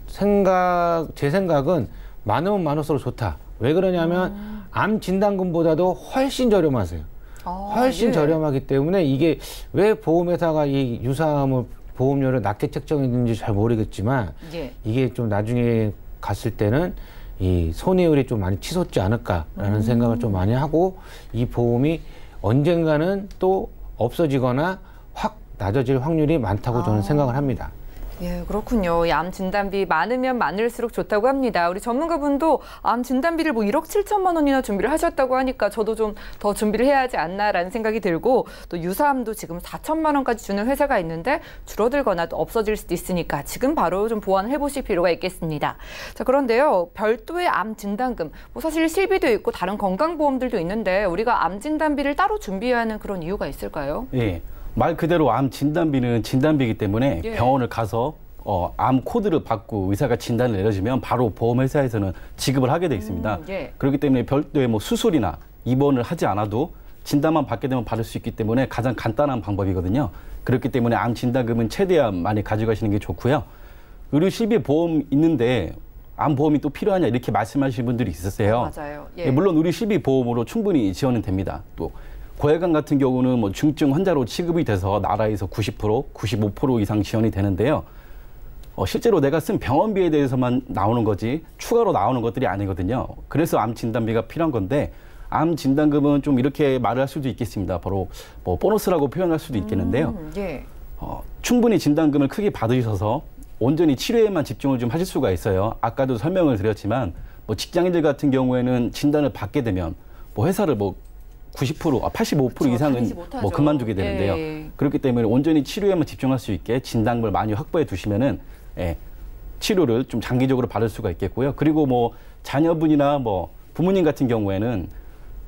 제 생각은 많으면 많을수록 좋다. 왜 그러냐면 암 진단금보다도 훨씬 저렴하세요. 훨씬 저렴하기 때문에 이게 왜 보험회사가 이 유사암을 보험료를 낮게 책정했는지 잘 모르겠지만 이게 좀 나중에 갔을 때는 이 손해율이 좀 많이 치솟지 않을까라는 생각을 좀 많이 하고 이 보험이 언젠가는 또 없어지거나 확 낮아질 확률이 많다고 저는 생각을 합니다. 예, 그렇군요. 이 암 진단비 많으면 많을수록 좋다고 합니다. 우리 전문가분도 암 진단비를 1억 7천만 원이나 준비를 하셨다고 하니까 저도 좀 더 준비를 해야 하지 않나라는 생각이 들고 또 유사암도 지금 4천만 원까지 주는 회사가 있는데 줄어들거나 또 없어질 수도 있으니까 지금 바로 좀 보완을 해보실 필요가 있겠습니다. 자, 그런데요. 별도의 암 진단금, 사실 실비도 있고 다른 건강보험들도 있는데 우리가 암 진단비를 따로 준비해야 하는 그런 이유가 있을까요? 예. 말 그대로 암 진단비는 진단비이기 때문에 병원을 가서 암 코드를 받고 의사가 진단을 내려주면 바로 보험회사에서는 지급을 하게 돼 있습니다. 예. 그렇기 때문에 별도의 뭐 수술이나 입원을 하지 않아도 진단만 받게 되면 받을 수 있기 때문에 가장 간단한 방법이거든요. 그렇기 때문에 암 진단금은 최대한 많이 가져가시는 게 좋고요. 의료 실비 보험 있는데 암 보험이 또 필요하냐 이렇게 말씀하시는 분들이 있으세요. 맞아요. 예, 물론 의료 실비 보험으로 충분히 지원은 됩니다. 또 고혈관 같은 경우는 뭐 중증 환자로 취급이 돼서 나라에서 90%, 95% 이상 지원이 되는데요. 실제로 내가 쓴 병원비에 대해서만 나오는 거지 추가로 나오는 것들이 아니거든요. 그래서 암 진단비가 필요한 건데 암 진단금은 좀 이렇게 말을 할 수도 있겠습니다. 바로 뭐 보너스라고 표현할 수도 있겠는데요. 예. 충분히 진단금을 크게 받으셔서 온전히 치료에만 집중을 좀 하실 수가 있어요. 아까도 설명을 드렸지만 뭐 직장인들 같은 경우에는 진단을 받게 되면 뭐 회사를 뭐 90%, 85% 그쵸, 이상은 다니지 못하죠. 뭐 그만두게 되는데요. 예. 그렇기 때문에 온전히 치료에만 집중할 수 있게 진단금을 많이 확보해 두시면은 치료를 좀 장기적으로 받을 수가 있겠고요. 그리고 뭐 자녀분이나 뭐 부모님 같은 경우에는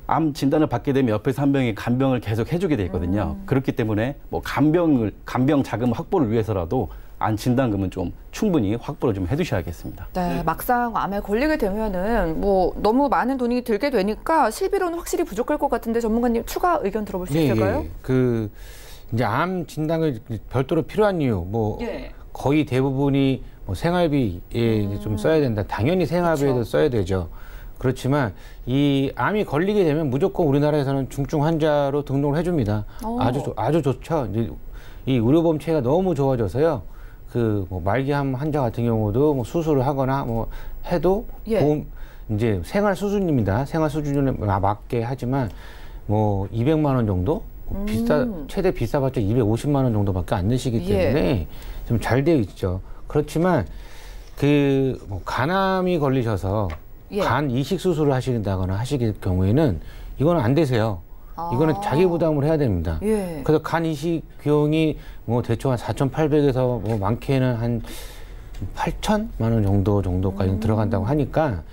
암 진단을 받게 되면 옆에서 한 명이 간병을 계속 해주게 돼 있거든요. 그렇기 때문에 뭐 간병 자금 확보를 위해서라도 암 진단금은 좀 충분히 확보를 좀 해두셔야겠습니다. 네, 막상 암에 걸리게 되면은 뭐 너무 많은 돈이 들게 되니까 실비로는 확실히 부족할 것 같은데 전문가님 추가 의견 들어볼 수 있을까요? 그 이제 암 진단을 별도로 필요한 이유, 뭐 예. 거의 대부분이 뭐 생활비에 좀 써야 된다. 당연히 생활비에도 그쵸. 써야 되죠. 그렇지만 이 암이 걸리게 되면 무조건 우리나라에서는 중증 환자로 등록을 해줍니다. 아주 좋죠. 이제 이 의료보험 체계가 너무 좋아져서요. 그 뭐 말기암 환자 같은 경우도 뭐 수술을 하거나 뭐 해도 예. 보험 이제 생활 수준입니다. 생활 수준에 맞게 하지만 뭐 200만 원 정도 최대 비싸봤자 250만 원 정도밖에 안 드시기 때문에 좀 잘 되어 있죠. 그렇지만 그 뭐 간암이 걸리셔서 예. 간 이식 수술을 하신다거나 하시길 경우에는 이거는 안 되세요. 이거는 자기 부담을 해야 됩니다. 예. 그래서 간 이식 비용이 뭐 대충 한 4,800에서 뭐 많게는 한 8천만 원 정도까지 들어간다고 하니까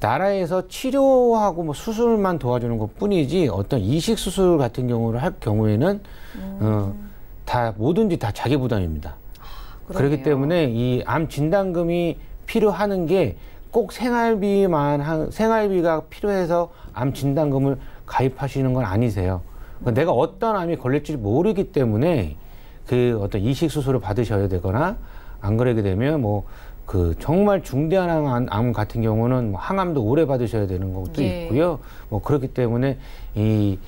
나라에서 치료하고 뭐 수술만 도와주는 것 뿐이지 어떤 이식 수술 같은 경우를 할 경우에는 다 뭐든지 다 자기 부담입니다. 그렇기 때문에 이 암 진단금이 필요하는 게 꼭 생활비가 필요해서 암 진단금을 가입하시는 건 아니세요. 내가 어떤 암이 걸릴지 모르기 때문에 그 어떤 이식 수술을 받으셔야 되거나 안 그러게 되면 뭐 그 정말 중대한 암 같은 경우는 뭐 항암도 오래 받으셔야 되는 것도 예. 있고요. 뭐 그렇기 때문에 이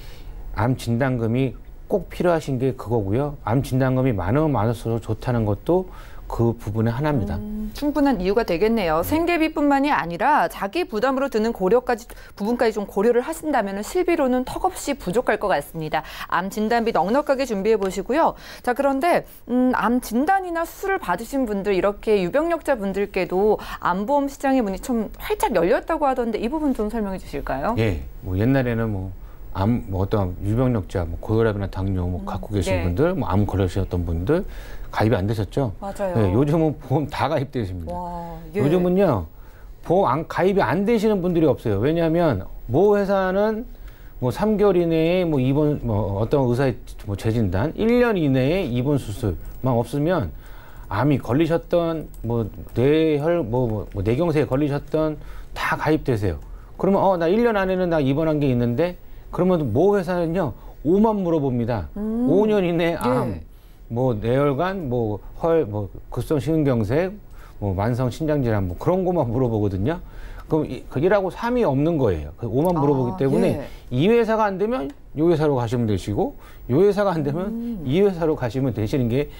암 진단금이 꼭 필요하신 게 그거고요. 암 진단금이 많으면 많을수록 좋다는 것도 그 부분의 하나입니다. 충분한 이유가 되겠네요. 생계비뿐만이 아니라 자기 부담으로 드는 부분까지 좀 고려를 하신다면 실비로는 턱없이 부족할 것 같습니다. 암 진단비 넉넉하게 준비해 보시고요. 자, 그런데 암 진단이나 수술을 받으신 분들 이렇게 유병력자 분들께도 암보험 시장의 문이 좀 활짝 열렸다고 하던데 이 부분 좀 설명해 주실까요? 예, 뭐 옛날에는 뭐 어떤 유병력자, 뭐 고혈압이나 당뇨 뭐 갖고 계신 분들, 뭐 암 걸리셨던 분들 가입이 안 되셨죠? 맞아요. 네, 요즘은 보험 다 가입되십니다. 와, 예. 요즘은요, 보험 가입이 안 되시는 분들이 없어요. 왜냐하면 모 회사는 뭐 3개월 이내에 뭐 입원, 뭐 어떤 의사의 뭐 재진단, 1년 이내에 입원 수술만 없으면 암이 걸리셨던 뭐 뇌경색에 걸리셨던 다 가입되세요. 그러면 나 1년 안에는 나 입원한 게 있는데 그러면 모 회사는요 5만 물어봅니다. 5년 이내 암, 예. 뭐 뇌혈관, 뭐 급성 심근경색, 뭐 만성 신장질환 뭐 그런 것만 물어보거든요. 그럼 1하고 3이 없는 거예요. 5만 물어보기 때문에 예. 이 회사가 안 되면 이 회사로 가시면 되시고 이 회사가 안 되면 이 회사로 가시면 되시는 게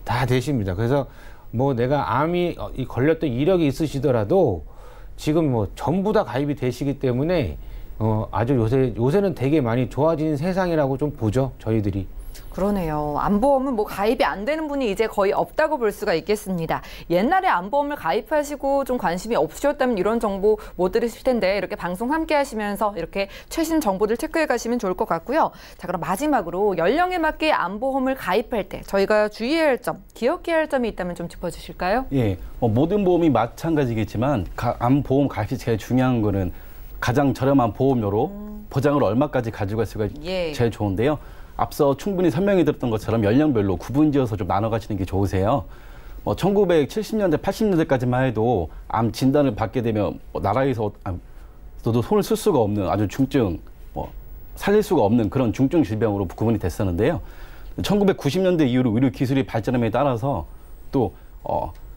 다 되십니다. 그래서 뭐 내가 암이 걸렸던 이력이 있으시더라도 지금 뭐 전부 다 가입이 되시기 때문에 아주 요새는 되게 많이 좋아진 세상이라고 좀 보죠, 저희들이. 그러네요. 암보험은 뭐 가입이 안 되는 분이 이제 거의 없다고 볼 수가 있겠습니다. 옛날에 암보험을 가입하시고 좀 관심이 없으셨다면 이런 정보 못 들으실 텐데 이렇게 방송 함께 하시면서 이렇게 최신 정보들 체크해 가시면 좋을 것 같고요. 자, 그럼 마지막으로 연령에 맞게 암보험을 가입할 때 저희가 주의해야 할 점, 기억해야 할 점이 있다면 좀 짚어주실까요? 예, 모든 보험이 마찬가지겠지만 암보험 가입 시 제일 중요한 거는 가장 저렴한 보험료로 보장을 얼마까지 가져갈 수가 예. 제일 좋은데요. 앞서 충분히 설명해 드렸던 것처럼 연령별로 구분지어서 좀 나눠 가시는 게 좋으세요. 1970년대, 80년대까지만 해도 암 진단을 받게 되면 나라에서 도 손을 쓸 수가 없는 아주 중증, 살릴 수가 없는 그런 중증 질병으로 구분이 됐었는데요. 1990년대 이후로 의료 기술이 발전함에 따라서 또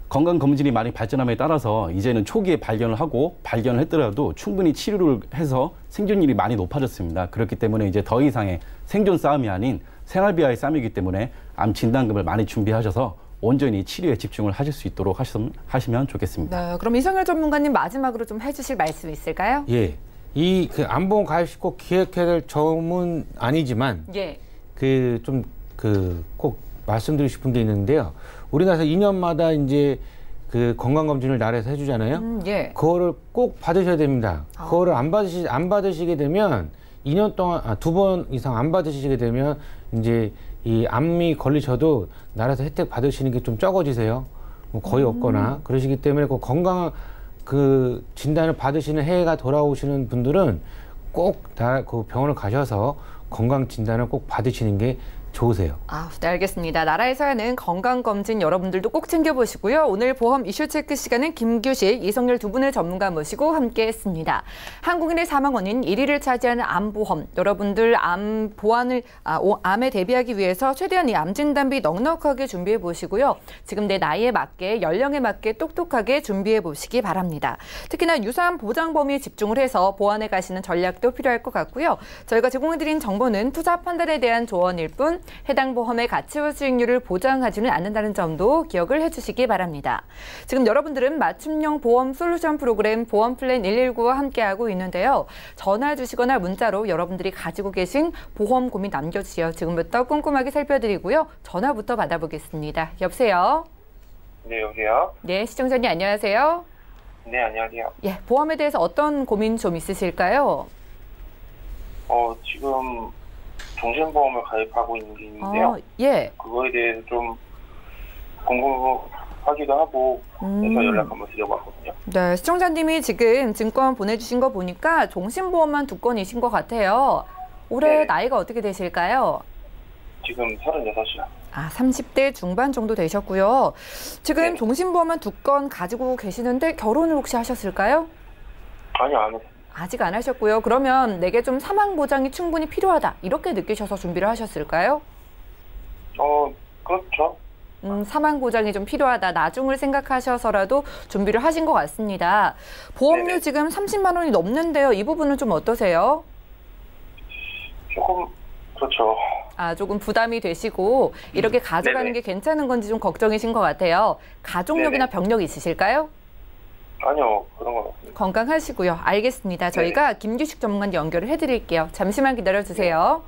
건강검진이 많이 발전함에 따라서 이제는 초기에 발견을 하고 발견을 했더라도 충분히 치료를 해서 생존율이 많이 높아졌습니다. 그렇기 때문에 이제 더 이상의 생존 싸움이 아닌 생활비하의 싸움이기 때문에 암 진단금을 많이 준비하셔서 온전히 치료에 집중을 하실 수 있도록 하시면 좋겠습니다. 네, 그럼 이성열 전문가님 마지막으로 좀 해주실 말씀 있을까요? 예. 이 그 암보험 가입식 꼭 기획해야 될 점은 아니지만 예. 꼭 말씀드리고 싶은 게 있는데요. 우리나라에서 2년마다 이제 그 건강검진을 나라에서 해주잖아요. 예. 그거를 꼭 받으셔야 됩니다. 그거를 안 받으시게 되면 2년 동안, 2번 이상 안 받으시게 되면 이제 이 암이 걸리셔도 나라에서 혜택 받으시는 게 좀 적어지세요. 뭐 거의 없거나 그러시기 때문에 그 건강 그 진단을 받으시는 해가 돌아오시는 분들은 꼭 그 병원을 가셔서 건강 진단을 꼭 받으시는 게 좋으세요. 네, 알겠습니다. 나라에서 하는 건강검진 여러분들도 꼭 챙겨보시고요. 오늘 보험 이슈 체크 시간은 김규식, 이성열 두 분의 전문가 모시고 함께했습니다. 한국인의 사망 원인 1위를 차지하는 암보험. 여러분들 암에 대비하기 위해서 최대한 이 암 진단비 넉넉하게 준비해 보시고요. 지금 내 나이에 맞게 연령에 맞게 똑똑하게 준비해 보시기 바랍니다. 특히나 유사암 보장 범위에 집중을 해서 보완해 가시는 전략도 필요할 것 같고요. 저희가 제공해드린 정보는 투자 판단에 대한 조언일 뿐 해당 보험의 가치와 수익률을 보장하지는 않는다는 점도 기억을 해주시기 바랍니다. 지금 여러분들은 맞춤형 보험 솔루션 프로그램 보험플랜 119와 함께하고 있는데요. 전화 주시거나 문자로 여러분들이 가지고 계신 보험 고민 남겨주시요. 지금부터 꼼꼼하게 살펴드리고요. 전화부터 받아보겠습니다. 여보세요? 네, 여보세요? 네, 시청자님 안녕하세요? 네, 안녕하세요. 예, 보험에 대해서 어떤 고민 좀 있으실까요? 지금 종신보험을 가입하고 있는 게 있는데요. 예. 그거에 대해서 좀 궁금하기도 하고 해서 연락 한번 드려고 왔거든요. 네, 시청자님이 지금 증권 보내주신 거 보니까 종신보험만 2건이신 것 같아요. 올해 네. 나이가 어떻게 되실까요? 지금 36이요. 30대 중반 정도 되셨고요. 지금 네. 종신보험만 2건 가지고 계시는데 결혼을 혹시 하셨을까요? 아니요, 안 했어요. 아직 안 하셨고요. 그러면 내게 좀 사망 보장이 충분히 필요하다. 이렇게 느끼셔서 준비를 하셨을까요? 그렇죠. 사망 보장이 좀 필요하다. 나중을 생각하셔서라도 준비를 하신 것 같습니다. 보험료 네네. 지금 30만 원이 넘는데요. 이 부분은 좀 어떠세요? 조금 그렇죠. 조금 부담이 되시고 이렇게 가져가는 네네. 게 괜찮은 건지 좀 걱정이신 것 같아요. 가족력이나 네네. 병력 있으실까요? 아니요, 그런 건 없습니다. 건강하시고요. 알겠습니다. 저희가 김규식 전문가님 연결을 해드릴게요. 잠시만 기다려주세요.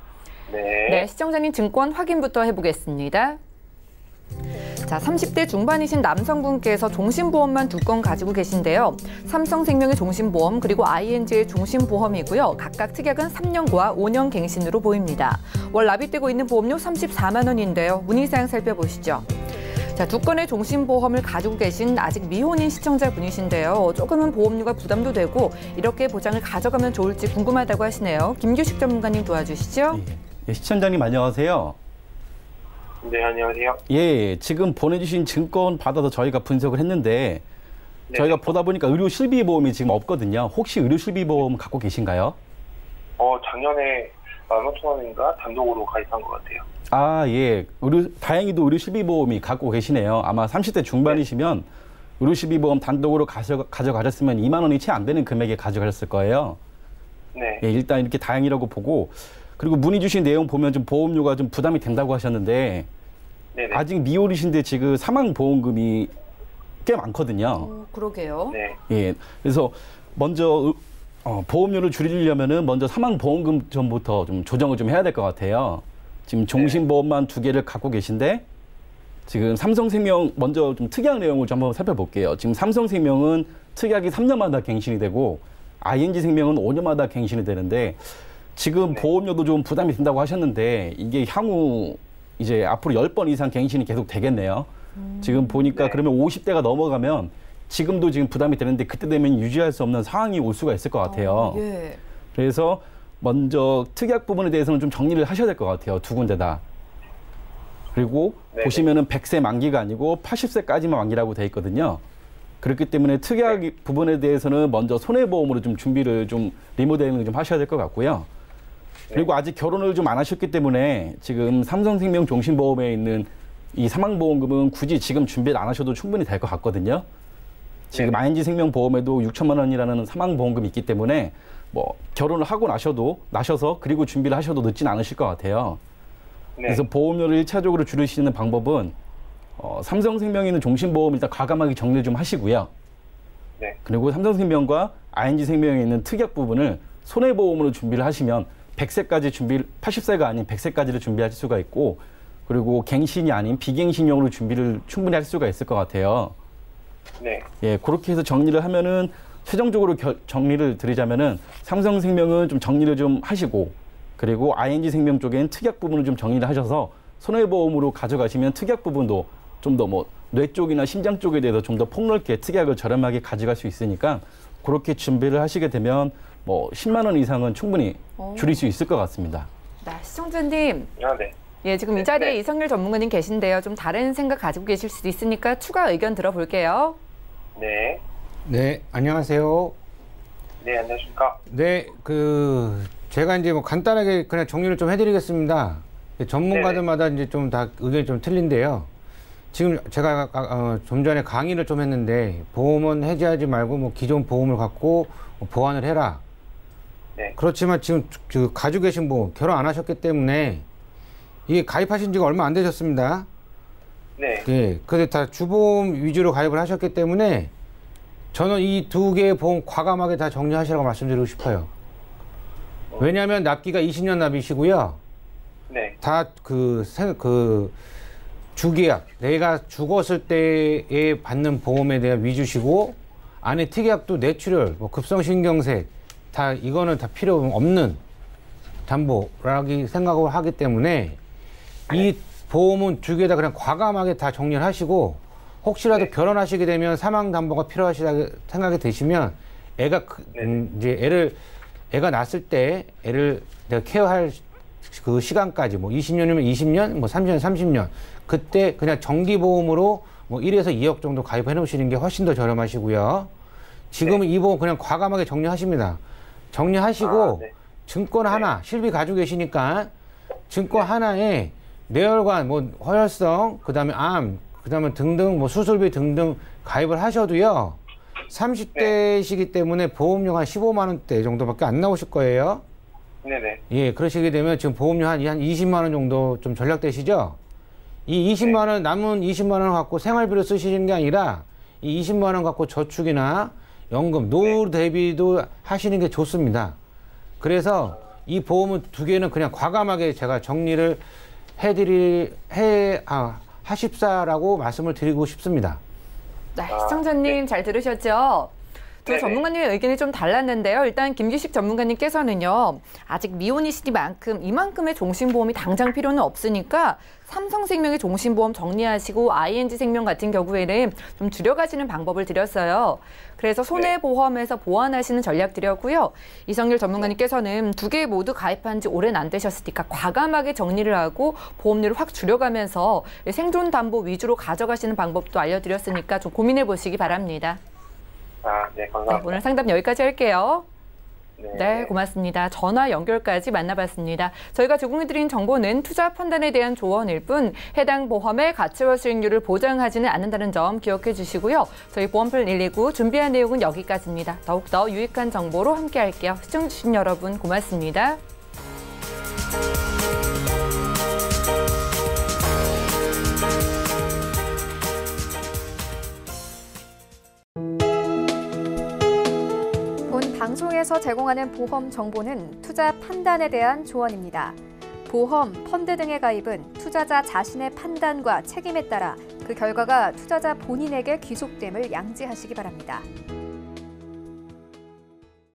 네. 네, 시청자님 증권 확인부터 해보겠습니다. 자, 30대 중반이신 남성분께서 종신보험만 2건 가지고 계신데요. 삼성생명의 종신보험 그리고 ING의 종신보험이고요. 각각 특약은 3년과 5년 갱신으로 보입니다. 월 납입되고 있는 보험료 34만 원인데요. 문의사항 살펴보시죠. 자, 2건의 종신보험을 가지고 계신 아직 미혼인 시청자분이신데요. 조금은 보험료가 부담도 되고 이렇게 보장을 가져가면 좋을지 궁금하다고 하시네요. 김규식 전문가님 도와주시죠. 예, 시청자님 안녕하세요. 네, 안녕하세요. 예, 지금 보내주신 증권 받아서 저희가 분석을 했는데 네. 저희가 보다 보니까 의료 실비보험이 지금 없거든요. 혹시 의료 실비보험 갖고 계신가요? 작년에 15,000원인가 단독으로 가입한 것 같아요. 예. 다행히도 의료 실비보험이 갖고 계시네요. 아마 30대 중반이시면 의료 실비보험 단독으로 가져가셨으면 2만 원이 채 안 되는 금액에 가져가셨을 거예요. 네. 예, 일단 이렇게 다행이라고 보고 그리고 문의 주신 내용 보면 좀 보험료가 좀 부담이 된다고 하셨는데 네네. 아직 미혼이신데 지금 사망보험금이 꽤 많거든요. 그러게요. 네. 예. 그래서 먼저 보험료를 줄이려면은 먼저 사망보험금 전부터 좀 조정을 좀 해야 될 것 같아요. 지금 종신보험만 2개를 갖고 계신데 지금 삼성생명 먼저 좀 특약 내용을 좀 한번 살펴볼게요. 지금 삼성생명은 특약이 3년마다 갱신이 되고 ING생명은 5년마다 갱신이 되는데 지금 보험료도 좀 부담이 된다고 하셨는데 이게 향후 이제 앞으로 10번 이상 갱신이 계속 되겠네요. 지금 보니까 그러면 50대가 넘어가면 지금도 지금 부담이 되는데 그때 되면 유지할 수 없는 상황이 올 수가 있을 것 같아요. 예. 그래서 먼저 특약 부분에 대해서는 좀 정리를 하셔야 될 것 같아요. 2군데 다. 그리고 네네. 보시면은 100세 만기가 아니고 80세까지만 만기라고 돼 있거든요. 그렇기 때문에 특약 부분에 대해서는 먼저 손해보험으로 좀 준비를 좀 리모델링을 좀 하셔야 될 것 같고요. 그리고 아직 결혼을 좀 안 하셨기 때문에 지금 삼성생명 종신보험에 있는 이 사망보험금은 굳이 지금 준비를 안 하셔도 충분히 될 것 같거든요. 지금 네. ING생명보험에도 6천만 원이라는 사망보험금이 있기 때문에 뭐 결혼을 하고 나셔서 그리고 준비를 하셔도 늦진 않으실 것 같아요. 네. 그래서 보험료를 1차적으로 줄이시는 방법은 삼성생명에 있는 종신보험 일단 과감하게 정리 좀 하시고요. 네. 그리고 삼성생명과 ING생명에 있는 특약 부분을 손해보험으로 준비를 하시면 100세까지 80세가 아닌 100세까지를 준비하실 수가 있고, 그리고 갱신이 아닌 비갱신용으로 준비를 충분히 할 수가 있을 것 같아요. 네. 예, 그렇게 해서 정리를 하면은 최종적으로 정리를 드리자면은 삼성생명은 좀 정리를 좀 하시고, 그리고 ING생명 쪽엔 특약 부분을 좀 정리를 하셔서 손해보험으로 가져가시면 특약 부분도 좀 더 뭐 뇌 쪽이나 심장 쪽에 대해서 좀 더 폭넓게 특약을 저렴하게 가져갈 수 있으니까 그렇게 준비를 하시게 되면 뭐 10만 원 이상은 충분히 줄일 수 있을 것 같습니다. 네, 시청자님. 아, 네. 예, 지금 이 자리에 네. 이성열 전문가님 계신데요. 좀 다른 생각 가지고 계실 수도 있으니까 추가 의견 들어볼게요. 네. 네, 안녕하세요. 네, 안녕하십니까. 네, 제가 이제 뭐 간단하게 그냥 정리를 좀 해드리겠습니다. 전문가들마다 이제 좀 다 의견이 좀 틀린데요. 지금 제가 좀 전에 강의를 좀 했는데 보험은 해지하지 말고 뭐 기존 보험을 갖고 보완을 해라. 네. 그렇지만 지금 가지고 계신 보험 결혼 안 하셨기 때문에 이게 가입하신 지가 얼마 안 되셨습니다. 네. 예, 근데 다 주보험 위주로 가입을 하셨기 때문에 저는 이 두 개의 보험 과감하게 다 정리하시라고 말씀드리고 싶어요. 왜냐하면 납기가 20년 납이시고요. 네. 다 주계약, 내가 죽었을 때에 받는 보험에 대한 위주시고, 안에 특약도 뇌출혈, 뭐 급성신경색, 다 이거는 다 필요 없는 담보라고 생각을 하기 때문에 이 보험은 두 개 다 그냥 과감하게 다 정리를 하시고, 혹시라도 네. 결혼하시게 되면 사망 담보가 필요하시다고 생각이 되시면 애가 애가 낳았을 때 애를 내가 케어할 그 시간까지 뭐 20년이면 20년, 뭐 30년, 30년 그때 그냥 정기보험으로 뭐 1에서 2억 정도 가입해 놓으시는 게 훨씬 더 저렴하시고요. 지금은 이 보험 그냥 과감하게 정리하십니다. 정리하시고 네. 증권 하나, 실비 가지고 계시니까 증권 하나에 뇌혈관, 뭐 허혈성, 그다음에 암, 그다음에 등등 뭐 수술비 등등 가입을 하셔도요. 30대시기 때문에 보험료 한 15만 원대 정도밖에 안 나오실 거예요. 네네. 예, 그러시게 되면 지금 보험료 한 20만 원 정도 좀 절약되시죠? 이 20만 원, 남은 20만 원 갖고 생활비로 쓰시는 게 아니라 이 20만 원 갖고 저축이나 연금, 노후 대비도 하시는 게 좋습니다. 그래서 이 보험은 두 개는 그냥 과감하게 제가 정리를 하십사라고 말씀을 드리고 싶습니다. 네, 시청자님 잘 들으셨죠? 두 네네. 전문가님의 의견이 좀 달랐는데요. 일단 김규식 전문가님께서는요. 아직 미혼이시니만큼 이만큼의 종신보험이 당장 필요는 없으니까 삼성생명의 종신보험 정리하시고 ING생명 같은 경우에는 좀 줄여가시는 방법을 드렸어요. 그래서 손해보험에서 보완하시는 전략 드렸고요. 이성열 전문가님께서는 두 개 모두 가입한 지 오래는 안 되셨으니까 과감하게 정리를 하고 보험료를 확 줄여가면서 생존담보 위주로 가져가시는 방법도 알려드렸으니까 좀 고민해 보시기 바랍니다. 아, 네, 네, 감사합니다. 오늘 상담 여기까지 할게요. 네. 네, 고맙습니다. 전화 연결까지 만나봤습니다. 저희가 제공해드린 정보는 투자 판단에 대한 조언일 뿐 해당 보험의 가치와 수익률을 보장하지는 않는다는 점 기억해 주시고요. 저희 보험플랜 119 준비한 내용은 여기까지입니다. 더욱더 유익한 정보로 함께할게요. 시청해주신 여러분 고맙습니다. 본 방송에서 제공하는 보험 정보는 투자 판단에 대한 조언입니다. 보험, 펀드 등의 가입은 투자자 자신의 판단과 책임에 따라 그 결과가 투자자 본인에게 귀속됨을 양지하시기 바랍니다.